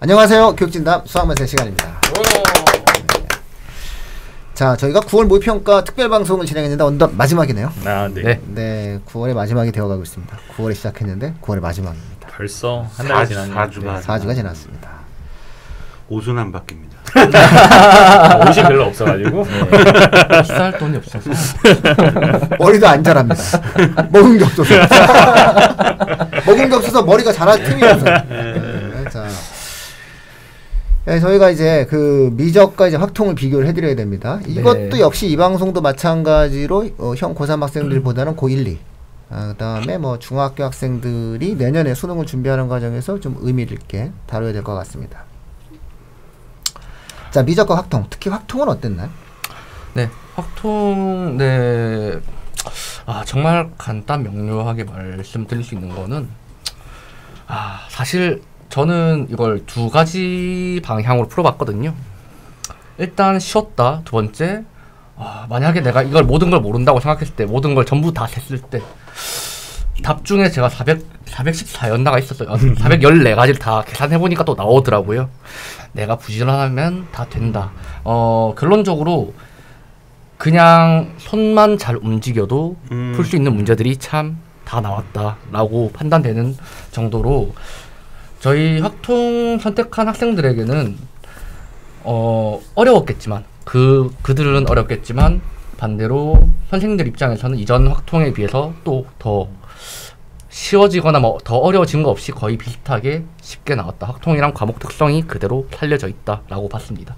안녕하세요. 교육진담 수학만세 시간입니다. 자, 저희가 9월 모의평가 특별방송을 진행했는데 어느덧 마지막이네요. 아, 네. 네, 9월의 마지막이 되어가고 있습니다. 9월에 시작했는데 9월의 마지막입니다. 벌써 한 달이 지났네요. 4주가 지났습니다. 옷은 안 바뀝니다. 옷이 별로 없어가지고 쌀 돈이 없어서 머리도 안 자랍니다. 먹은 게 없어서. 먹은 게 없어서 머리가 자랄 틈이 없어요. 자, 네, 저희가 이제 그 미적과 이제 확통을 비교를 해드려야 됩니다. 이것도 역시 이 방송도 마찬가지로 형 고3 학생들보다는 고1, 2. 그다음에 뭐 중학교 학생들이 내년에 수능을 준비하는 과정에서 좀 의미를 있게 다뤄야 될 것 같습니다. 자, 미적과 확통, 특히 확통은 어땠나요? 네, 확통, 네, 정말 간단 명료하게 말씀드릴 수 있는 거는 사실 저는 이걸 두 가지 방향으로 풀어봤거든요. 일단 쉬웠다. 두 번째, 만약에 내가 이걸 모든 걸 모른다고 생각했을 때, 모든 걸 전부 다 셌을 때, 답 중에 제가 414였나가 있었어요. 414가지를 다 계산해보니까 또 나오더라고요. 내가 부지런하면 다 된다. 결론적으로 그냥 손만 잘 움직여도 풀 수 있는 문제들이 참 다 나왔다라고 판단되는 정도로 저희 확통 선택한 학생들에게는 어려웠겠지만 그들은 어렵겠지만 반대로 선생님들 입장에서는 이전 확통에 비해서 또 더 쉬워지거나 뭐 더 어려워진 거 없이 거의 비슷하게 쉽게 나왔다. 확통이랑 과목 특성이 그대로 살려져 있다라고 봤습니다.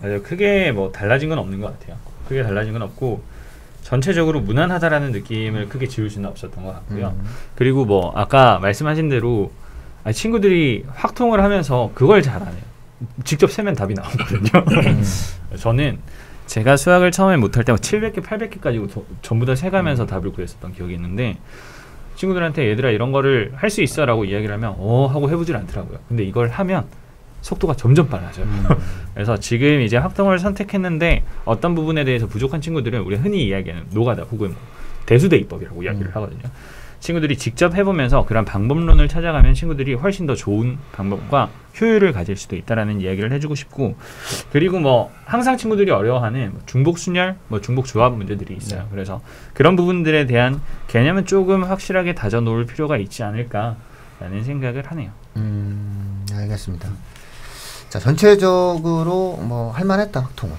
맞아요. 크게 뭐 달라진 건 없는 것 같아요. 크게 달라진 건 없고 전체적으로 무난하다라는 느낌을 크게 지울 수는 없었던 것 같고요. 그리고 뭐 아까 말씀하신 대로 친구들이 확통을 하면서 그걸 잘 안 해요. 직접 세면 답이 나오거든요. 저는 제가 수학을 처음에 못할 때 700개, 800개까지 전부 다 세가면서 답을 구했었던 기억이 있는데 친구들한테 얘들아 이런 거를 할 수 있어 라고 이야기를 하면 하고 해보질 않더라고요. 근데 이걸 하면 속도가 점점 빨라져요. 그래서 지금 이제 확통을 선택했는데 어떤 부분에 대해서 부족한 친구들은 우리가 흔히 이야기하는 노가다 혹은 뭐 대수대입법이라고 이야기를 하거든요. 친구들이 직접 해보면서 그런 방법론을 찾아가면 친구들이 훨씬 더 좋은 방법과 효율을 가질 수도 있다라는 이야기를 해주고 싶고, 그리고 뭐 항상 친구들이 어려워하는 중복순열, 뭐 중복조합 문제들이 있어요. 그래서 그런 부분들에 대한 개념은 조금 확실하게 다져놓을 필요가 있지 않을까라는 생각을 하네요. 알겠습니다. 자, 전체적으로 뭐 할만했다, 확통은.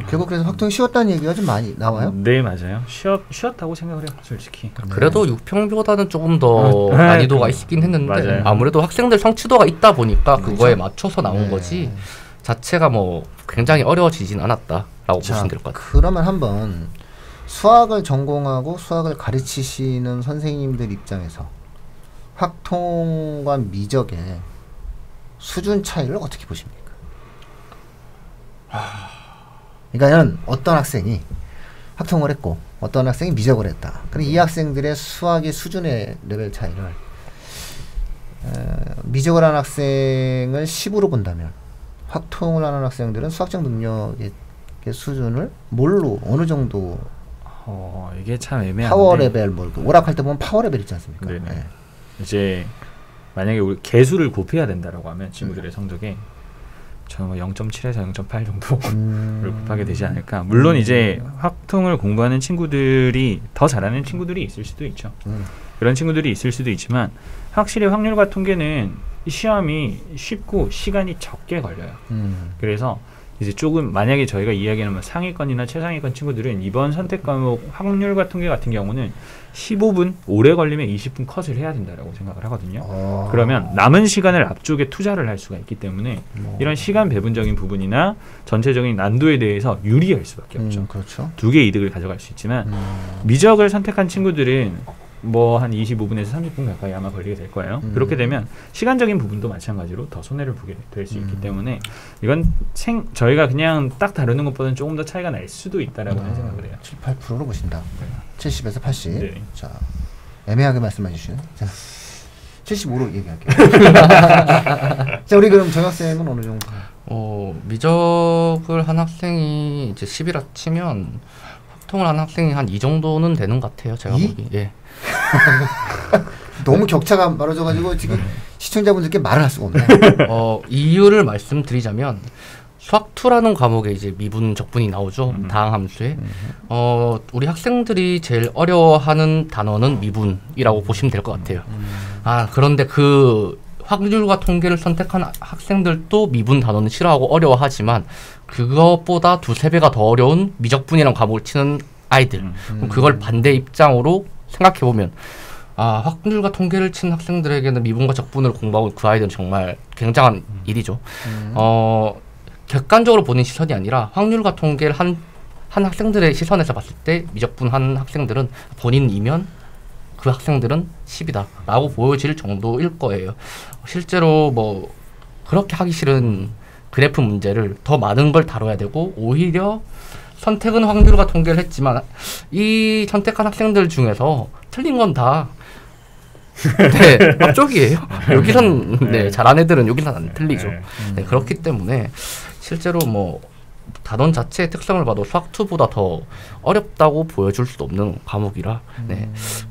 결국 그래서 확통이 쉬웠다는 얘기가 좀 많이 나와요? 네, 맞아요. 쉬웠다고 생각을 해요, 솔직히. 그래도 6평보다는 조금 더 난이도가 있긴 했는데 맞아요. 아무래도 학생들 성취도가 있다 보니까 그거에 맞춰서 나온 거지 자체가 뭐 굉장히 어려워지진 않았다라고 보시면 될 것 같아요. 그러면 한번 수학을 전공하고 수학을 가르치시는 선생님들 입장에서 확통과 미적의 수준 차이를 어떻게 보십니까? 그러니까 어떤 학생이 확통을 했고 어떤 학생이 미적을 했다. 그럼 이 학생들의 수학의 수준의 레벨 차이를 미적을 한 학생을 10으로 본다면 확통을 하는 학생들은 수학적 능력의 수준을 뭘로 어느 정도 이게 참 애매한데 파워 레벨 오락할 때 보면 파워 레벨 있지 않습니까? 네. 이제 만약에 우리 개수를 곱해야 된다라고 하면 친구들의 성적에 저는 0.7에서 0.8 정도를 곱하게 되지 않을까. 물론 이제 확통을 공부하는 친구들이 더 잘하는 친구들이 있을 수도 있죠. 그런 친구들이 있을 수도 있지만 확실히 확률과 통계는 시험이 쉽고 시간이 적게 걸려요. 그래서 이제 조금 만약에 저희가 이야기하는 상위권이나 최상위권 친구들은 이번 선택 과목 확률과 통계 같은 경우는 15분, 오래 걸리면 20분 컷을 해야 된다라고 생각을 하거든요. 그러면 남은 시간을 앞쪽에 투자를 할 수가 있기 때문에 이런 시간 배분적인 부분이나 전체적인 난도에 대해서 유리할 수밖에 없죠. 그렇죠. 두 개의 이득을 가져갈 수 있지만 미적을 선택한 친구들은 뭐 한 25분에서 30분 가까이 아마 걸리게 될 거예요. 그렇게 되면 시간적인 부분도 마찬가지로 더 손해를 보게 될 수 있기 때문에 이건 저희가 그냥 딱 다루는 것보다는 조금 더 차이가 날 수도 있다라고 생각을 해요. 7, 8%로 보신다. 70에서 80. 네. 자, 애매하게 말씀해 주시네. 자, 75로 얘기할게요. 자, 우리 그럼 전학생은 어느 정도? 미적을 한 학생이 이제 10이라 치면 확통을 한 학생이 한 2 정도는 되는 것 같아요. 제가 보기. 예. 너무 격차가 벌어져가지고 지금 시청자분들께 말을 할 수가 없네. 이유를 말씀드리자면 수학2라는 과목에 이제 미분 적분이 나오죠. 다항 함수에. 우리 학생들이 제일 어려워하는 단어는 미분이라고 보시면 될 것 같아요. 그런데 그 확률과 통계를 선택한 학생들도 미분 단어는 싫어하고 어려워하지만 그것보다 2~3배가 더 어려운 미적분이라는 과목을 치는 아이들. 그럼 그걸 반대 입장으로 생각해보면 확률과 통계를 친 학생들에게는 미분과 적분을 공부하고 그 아이들은 정말 굉장한 일이죠. 객관적으로 보는 시선이 아니라 확률과 통계를 한 학생들의 시선에서 봤을 때 미적분 한 학생들은 본인이면 그 학생들은 10이다 라고 보여질 정도일 거예요. 실제로 뭐 그렇게 하기 싫은 그래프 문제를 더 많은 걸 다뤄야 되고 오히려 선택은 확률과 통계를 했지만 이 선택한 학생들 중에서 틀린 건 다 앞쪽이에요. 여기선 잘한 애들은 여기선 안 틀리죠. 그렇기 때문에 실제로 뭐 단원 자체의 특성을 봐도 수학2보다 더 어렵다고 보여줄 수도 없는 과목이라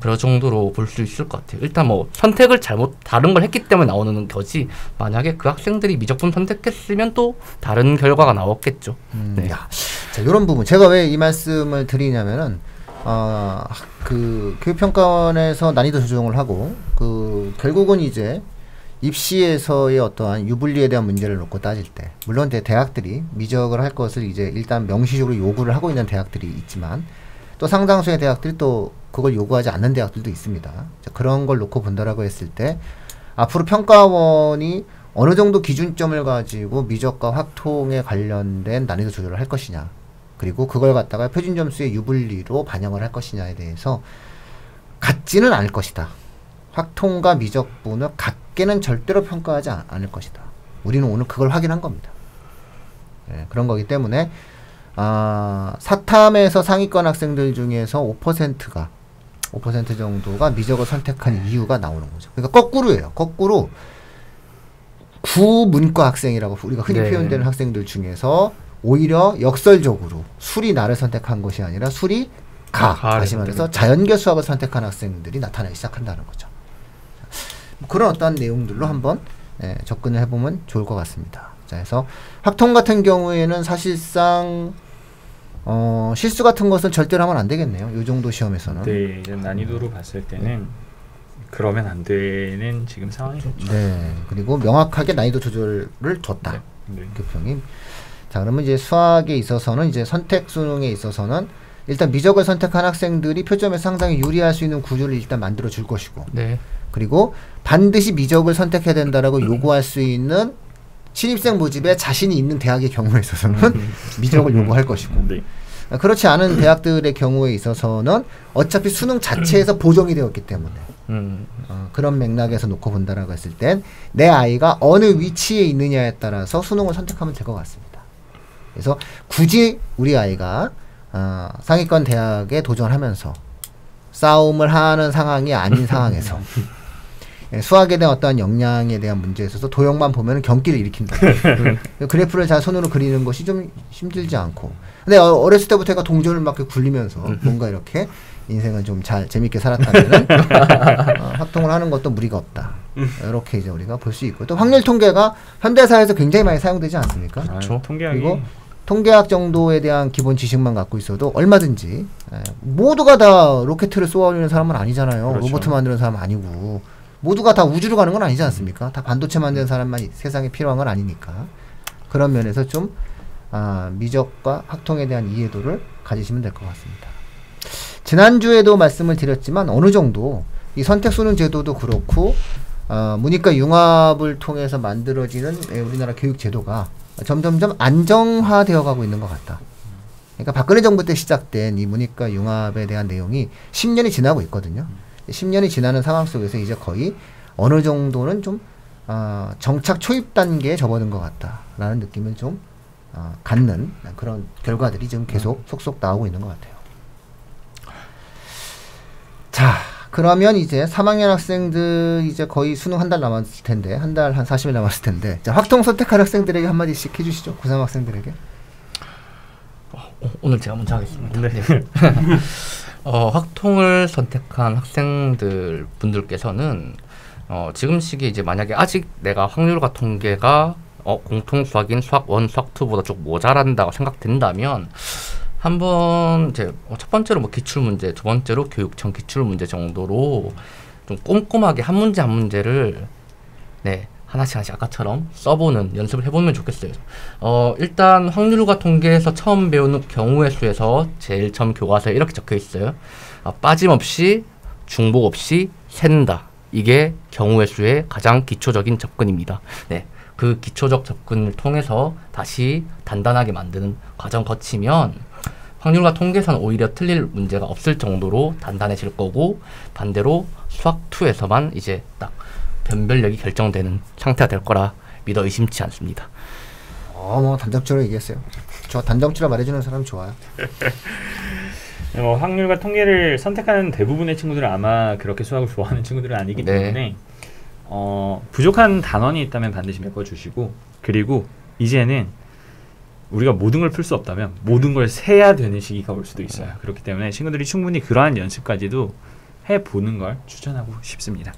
그럴 정도로 볼 수 있을 것 같아요. 일단 뭐 선택을 다른 걸 했기 때문에 나오는 거지 만약에 그 학생들이 미적분 선택했으면 또 다른 결과가 나왔겠죠. 자, 이런 부분 제가 왜 이 말씀을 드리냐면은 그 교육평가원에서 난이도 조정을 하고 결국은 이제 입시에서의 어떠한 유불리에 대한 문제를 놓고 따질 때 물론 대학들이 미적을 할 것을 이제 일단 명시적으로 요구를 하고 있는 대학들이 있지만 또 상당수의 대학들이 또 그걸 요구하지 않는 대학들도 있습니다. 자, 그런 걸 놓고 본다라고 했을 때 앞으로 평가원이 어느 정도 기준점을 가지고 미적과 확통에 관련된 난이도 조절을 할 것이냐 그리고 그걸 갖다가 표준점수의 유불리로 반영을 할 것이냐에 대해서 같지는 않을 것이다. 확통과 미적분을 같게는 절대로 평가하지 않을 것이다. 우리는 오늘 그걸 확인한 겁니다. 그런 거기 때문에 사탐에서 상위권 학생들 중에서 5% 정도가 미적을 선택한 이유가 나오는 거죠. 그러니까 거꾸로예요. 거꾸로 구문과 학생이라고 우리가 흔히 표현되는 학생들 중에서 오히려 역설적으로 술이 나를 선택한 것이 아니라 술이 다시 말해서 자연계 수학을 선택한 학생들이 나타나기 시작한다는 거죠. 그런 어떤 내용들로 한번 접근을 해보면 좋을 것 같습니다. 자, 그래서 확통 같은 경우에는 사실상 실수 같은 것은 절대로 하면 안 되겠네요. 이 정도 시험에서는. 네, 이제 난이도로 봤을 때는 그러면 안 되는 지금 상황이죠. 네, 그리고 명확하게 난이도 조절을 줬다. 교평이. 자, 그러면 이제 수학에 있어서는 이제 선택 수능에 있어서는 일단 미적을 선택한 학생들이 표점에서 상당히 유리할 수 있는 구조를 일단 만들어 줄 것이고. 그리고 반드시 미적을 선택해야 된다라고 요구할 수 있는 신입생 모집에 자신이 있는 대학의 경우에 있어서는 미적을 요구할 것이고 그렇지 않은 대학들의 경우에 있어서는 어차피 수능 자체에서 보정이 되었기 때문에 그런 맥락에서 놓고 본다라고 했을 땐 내 아이가 어느 위치에 있느냐에 따라서 수능을 선택하면 될 것 같습니다. 그래서 굳이 우리 아이가 상위권 대학에 도전하면서 싸움을 하는 상황이 아닌 상황에서 수학에 대한 어떠한 역량에 대한 문제에 있어서 도형만 보면 경기를 일으킨다. 그래프를 잘 손으로 그리는 것이 좀 힘들지 않고 근데 어렸을 때부터 애가 동전을 막 굴리면서 뭔가 이렇게 인생을 좀 잘 재밌게 살았다면 확통을 하는 것도 무리가 없다. 이렇게 이제 우리가 볼 수 있고 또 확률 통계가 현대사에서 굉장히 많이 사용되지 않습니까? 그렇죠. 그리고 통계학 정도에 대한 기본 지식만 갖고 있어도 얼마든지 모두가 다 로켓을 쏘아올리는 사람은 아니잖아요. 로봇 만드는 사람은 아니고 모두가 다 우주로 가는 건 아니지 않습니까? 다 반도체 만드는 사람만 세상에 필요한 건 아니니까 그런 면에서 좀 미적과 확통에 대한 이해도를 가지시면 될 것 같습니다. 지난주에도 말씀을 드렸지만 어느 정도 이 선택수능 제도도 그렇고 문이과 융합을 통해서 만들어지는 우리나라 교육 제도가 점점점 안정화되어 가고 있는 것 같다. 그러니까 박근혜 정부 때 시작된 이 문이과 융합에 대한 내용이 10년이 지나고 있거든요. 10년이 지나는 상황 속에서 이제 거의 어느 정도는 좀 정착 초입 단계에 접어든 것 같다라는 느낌을 좀 갖는 그런 결과들이 지금 계속 속속 나오고 있는 것 같아요. 자, 그러면 이제 3학년 학생들 이제 거의 수능 한 달 남았을 텐데 한 달 한 40일 남았을 텐데 자, 확통 선택할 학생들에게 한마디씩 해주시죠. 고3 학생들에게. 오늘 제가 먼저 하겠습니다. 확통을 선택한 학생들 분들께서는 지금 시기에 이제 만약에 아직 내가 확률과 통계가 공통 수학인 수학 1, 수학 2보다 좀 모자란다고 생각된다면 한번 이제 첫 번째로 뭐 기출 문제, 두 번째로 교육청 기출 문제 정도로 좀 꼼꼼하게 한 문제 한 문제를 하나씩 아까처럼 써보는 연습을 해보면 좋겠어요. 일단 확률과 통계에서 처음 배우는 경우의 수에서 제일 처음 교과서에 이렇게 적혀 있어요. 빠짐없이 중복 없이 샌다. 이게 경우의 수의 가장 기초적인 접근입니다. 그 기초적 접근을 통해서 다시 단단하게 만드는 과정 거치면 확률과 통계에서는 오히려 틀릴 문제가 없을 정도로 단단해질 거고, 반대로 수학 2에서만 이제 딱 변별력이 결정되는 상태가 될 거라 믿어 의심치 않습니다. 뭐 단정적으로 얘기했어요. 저 단정적으로 말해주는 사람 좋아요. 확률과 통계를 선택하는 대부분의 친구들은 아마 그렇게 수학을 좋아하는 친구들은 아니기 때문에 부족한 단원이 있다면 반드시 메꿔주시고, 그리고 이제는 우리가 모든 걸 풀 수 없다면 모든 걸 세야 되는 시기가 올 수도 있어요. 그렇기 때문에 친구들이 충분히 그러한 연습까지도 해보는 걸 추천하고 싶습니다.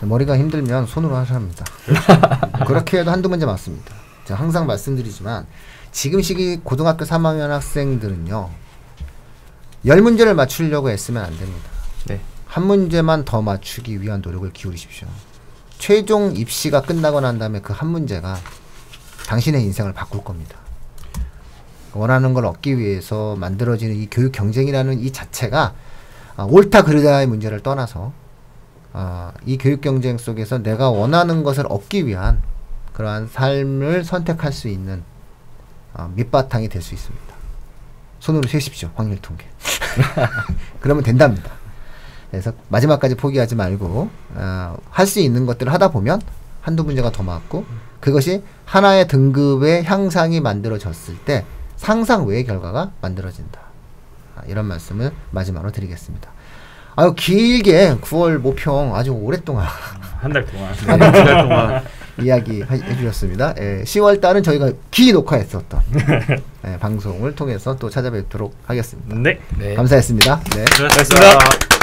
머리가 힘들면 손으로 하랍니다. 그렇게 해도 한두 문제 맞습니다. 제가 항상 말씀드리지만 지금 시기 고등학교 3학년 학생들은요, 10문제를 맞추려고 애쓰면 안 됩니다. 한 문제만 더 맞추기 위한 노력을 기울이십시오. 최종 입시가 끝나고 난 다음에 그 한 문제가 당신의 인생을 바꿀 겁니다. 원하는 걸 얻기 위해서 만들어지는 이 교육 경쟁이라는 이 자체가 옳다 그르다의 문제를 떠나서 이 교육 경쟁 속에서 내가 원하는 것을 얻기 위한 그러한 삶을 선택할 수 있는 밑바탕이 될 수 있습니다. 손으로 세십시오. 확률 통계. 그러면 된답니다. 그래서 마지막까지 포기하지 말고 할 수 있는 것들을 하다 보면 한두 문제가 더 맞고, 그것이 하나의 등급의 향상이 만들어졌을 때 상상 외의 결과가 만들어진다. 이런 말씀을 마지막으로 드리겠습니다. 아유, 길게 9월 모평 아주 오랫동안 한 달 동안 한 달 동안 이야기 해주셨습니다. 10월 달은 저희가 기 녹화했었던 방송을 통해서 또 찾아뵙도록 하겠습니다. 네. 감사했습니다. 네. 수고하셨습니다.